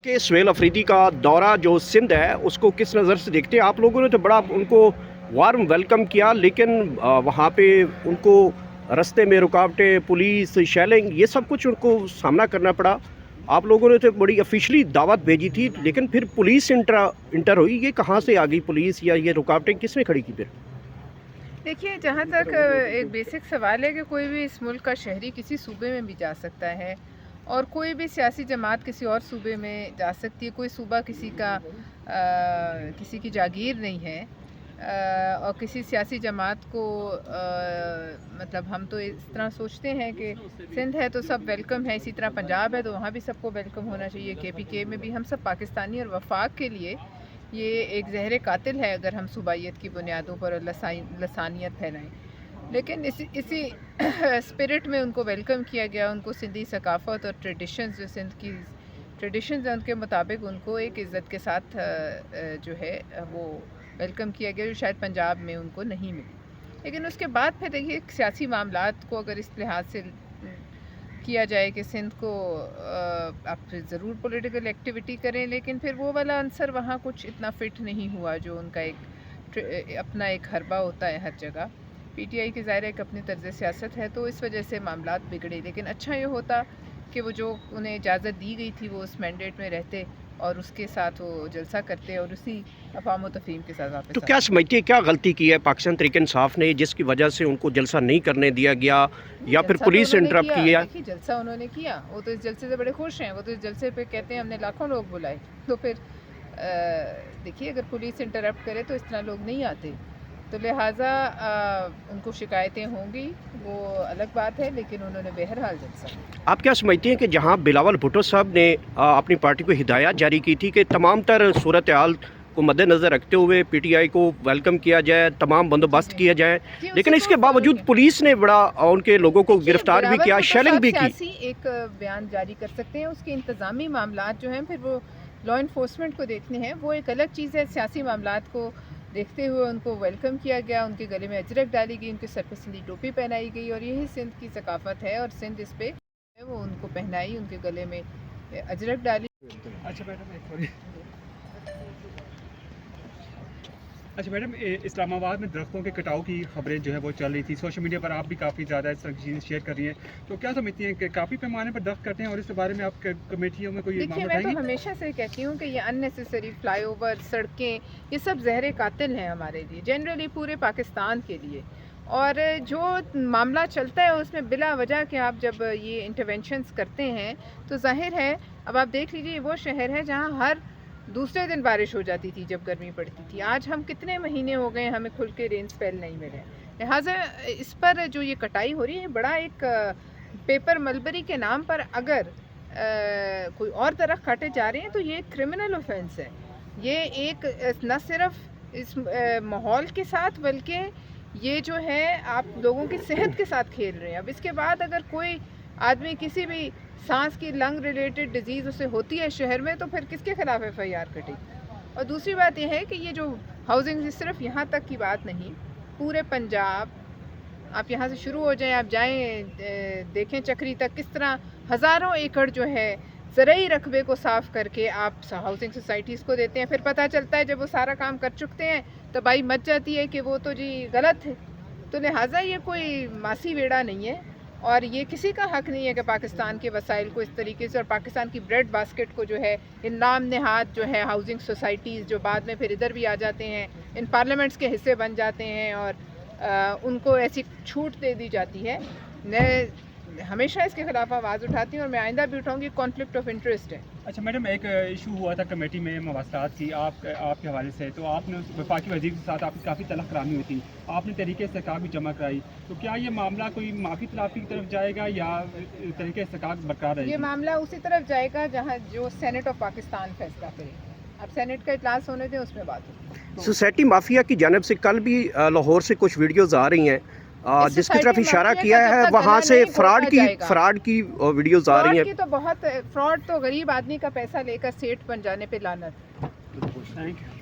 کہ سہیل افریدی کا دورہ جو سندھ ہے اس کو کس نظر سے دیکھتے ہیں آپ لوگوں نے؟ تو بڑا ان کو وارم ویلکم کیا، لیکن وہاں پہ ان کو رستے میں رکاوٹیں، پولیس، شیلنگ، یہ سب کچھ ان کو سامنا کرنا پڑا۔ آپ لوگوں نے تو بڑی افیشلی دعوت بھیجی تھی، لیکن پھر پولیس انٹر ہوئی۔ یہ کہاں سے آ گئی پولیس، یا یہ رکاوٹیں کس نے کھڑی کی پھر؟ دیکھیے، جہاں تک ایک بیسک سوال ہے کہ کوئی بھی اس ملک کا شہری کسی صوبے میں بھی جا سکتا ہے، اور کوئی بھی سیاسی جماعت کسی اور صوبے میں جا سکتی ہے۔ کوئی صوبہ کسی کی جاگیر نہیں ہے، اور کسی سیاسی جماعت کو مطلب ہم تو اس طرح سوچتے ہیں کہ سندھ ہے تو سب ویلکم ہے، اسی طرح پنجاب ہے تو وہاں بھی سب کو ویلکم ہونا چاہیے، کے میں بھی ہم سب پاکستانی، اور وفاق کے لیے یہ ایک زہر قاتل ہے اگر ہم صوبائیت کی بنیادوں پر لسانیت پھیلائیں۔ لیکن اسی اسپرٹ میں ان کو ویلکم کیا گیا، ان کو سندھی ثقافت اور ٹریڈیشنز، جو سندھ کی ٹریڈیشنز ہیں ان کے مطابق ان کو ایک عزت کے ساتھ جو ہے وہ ویلکم کیا گیا، جو شاید پنجاب میں ان کو نہیں ملی۔ لیکن اس کے بعد پھر دیکھیے، سیاسی معاملات کو اگر اس لحاظ سے کیا جائے کہ سندھ کو آپ ضرور پولیٹیکل ایکٹیویٹی کریں، لیکن پھر وہ والا عنصر وہاں کچھ اتنا فٹ نہیں ہوا جو ان کا اپنا ایک حربہ ہوتا ہے ہر جگہ۔ پی ٹی آئی کی ظاہر ایک اپنی طرز سیاست ہے، تو اس وجہ سے معاملات بگڑے۔ لیکن اچھا یہ ہوتا کہ وہ جو انہیں اجازت دی گئی تھی وہ اس مینڈیٹ میں رہتے اور اس کے ساتھ وہ جلسہ کرتے اور اسی افہام و تفہیم کے ساتھ واپس تو آتے۔ کیا سمجھتے ہیں، کیا غلطی کی ہے پاکستان تحریک انصاف نے جس کی وجہ سے ان کو جلسہ نہیں کرنے دیا گیا، یا پھر پولیس انٹرپٹ کیا؟ دیکھیے، جلسہ انہوں نے کیا، وہ تو اس جلسے سے بڑے خوش ہیں، وہ تو اس جلسے پہ کہتے ہیں ہم نے لاکھوں لوگ بلائے۔ تو پھر دیکھیے، اگر پولیس انٹرپٹ کرے تو اس طرح لوگ نہیں آتے، تو لہٰذا ان کو شکایتیں ہوں گی، وہ الگ بات ہے، لیکن انہوں نے بہرحال جلسہ۔ آپ کیا سمجھتے ہیں کہ جہاں بلاول بھٹو صاحب نے اپنی پارٹی کو ہدایات جاری کی تھی کہ تمام تر صورتحال کو مد نظر رکھتے ہوئے پی ٹی آئی کو ویلکم کیا جائے، تمام بندوبست کیا جائے، لیکن اس کے باوجود پولیس نے بڑا ان کے لوگوں کو گرفتار بھی کیا، شیلنگ بھی کی؟ سیاسی ایک بیان جاری کر سکتے ہیں، اس کے انتظامی معاملات جو ہیں پھر وہ لا انفورسمنٹ کو دیکھنے ہیں، وہ ایک الگ چیز ہے۔ سیاسی معاملات کو دیکھتے ہوئے ان کو ویلکم کیا گیا، ان کے گلے میں اجرک ڈالی گئی، ان کے سر پہ سندھی ٹوپی پہنائی گئی، اور یہی سندھ کی ثقافت ہے، اور سندھ اس پہ وہ ان کو پہنائی، ان کے گلے میں اجرک ڈالی۔ اچھا میڈم، اسلام آباد میں درختوں کے کٹاؤ کی خبریں جو ہے وہ چل رہی تھی، سوشل میڈیا پر آپ بھی کافی زیادہ اس طرح کی چیزیں شیئر کر رہی ہیں، تو کیا سمجھتی ہیں کہ کافی پیمانے پر درخت کٹتے ہیں، اور اس کے بارے میں آپ کمیٹیوں میں کوئی معاملہ دیکھیے، اٹھائیں میں گی؟ تو ہمیشہ سے کہتی ہوں کہ یہ ان نیسیسری فلائی اوور، سڑکیں، یہ سب زہر قاتل ہیں ہمارے لیے، جنرلی پورے پاکستان کے لیے۔ اور جو معاملہ چلتا ہے اس میں بلا وجہ کہ آپ جب یہ انٹرونشنز کرتے ہیں تو ظاہر ہے، اب آپ دیکھ لیجیے، وہ شہر ہے جہاں ہر دوسرے دن بارش ہو جاتی تھی جب گرمی پڑتی تھی۔ آج ہم کتنے مہینے ہو گئے ہمیں کھل کے رین سپیل نہیں ملے، لہٰذا اس پر جو یہ کٹائی ہو رہی ہے، بڑا ایک پیپر ملبری کے نام پر اگر کوئی اور درخت کاٹے جا رہے ہیں تو یہ ایک کرمنل اوفینس ہے۔ یہ ایک نہ صرف اس ماحول کے ساتھ بلکہ یہ جو ہے آپ لوگوں کی صحت کے ساتھ کھیل رہے ہیں۔ اب اس کے بعد اگر کوئی آدمی کسی بھی سانس کی لنگ ریلیٹڈ ڈیزیز اسے ہوتی ہے شہر میں، تو پھر کس کے خلاف ایف آئی آر کٹے گی؟ اور دوسری بات یہ ہے کہ یہ جو ہاؤسنگ، صرف یہاں تک کی بات نہیں، پورے پنجاب، آپ یہاں سے شروع ہو جائیں، آپ جائیں دیکھیں چکری تک، کس طرح ہزاروں ایکڑ جو ہے زرعی رقبے کو صاف کر کے آپ ہاؤسنگ سوسائٹیز کو دیتے ہیں۔ پھر پتہ چلتا ہے جب وہ سارا کام کر چکتے ہیں تباہی مچ جاتی ہے کہ وہ تو جی غلط ہے۔ تو لہٰذا یہ کوئی ماسی ویڑا نہیں ہے، اور یہ کسی کا حق نہیں ہے کہ پاکستان کے وسائل کو اس طریقے سے، اور پاکستان کی بریڈ باسکٹ کو جو ہے ان نام نہاد جو ہے ہاؤسنگ سوسائٹیز، جو بعد میں پھر ادھر بھی آ جاتے ہیں، ان پارلیمنٹس کے حصے بن جاتے ہیں، اور ان کو ایسی چھوٹ دے دی جاتی ہے۔ میں ہمیشہ اس کے خلاف آواز اٹھاتی ہوں، اور میں آئندہ بھی اٹھاؤں گی۔ کانفلکٹ آف انٹرسٹ ہے۔ اچھا میڈم، ایک ایشو ہوا تھا کمیٹی میں مواصلات کی آپ کے حوالے سے، تو آپ نے وفاقی وزیر کے ساتھ آپ کی کافی تلخ کرامی ہوئی تھی، آپ نے طریقہ استحقاق بھی جمع کرائی، تو کیا یہ معاملہ کوئی معافی تلافی کی طرف جائے گا یا طریقہ استحقاق برقرار رہے گی؟ یہ معاملہ اسی طرف جائے گا جہاں جو سینٹ آف پاکستان فیصلہ کرے۔ اب سینٹ کا اجلاس ہونے دیں، اس میں بات ہوگی۔ سوسائٹی مافیا کی جانب سے کل بھی لاہور سے کچھ ویڈیوز آ رہی ہیں جس کی طرف اشارہ کیا ہے، وہاں سے فراڈ کی ویڈیوز آ رہی ہیں۔ فراڈ کی تو بہت، فراڈ تو غریب آدمی کا پیسہ لے کر سیٹ بن جانے پہ لعنت۔ Thank you.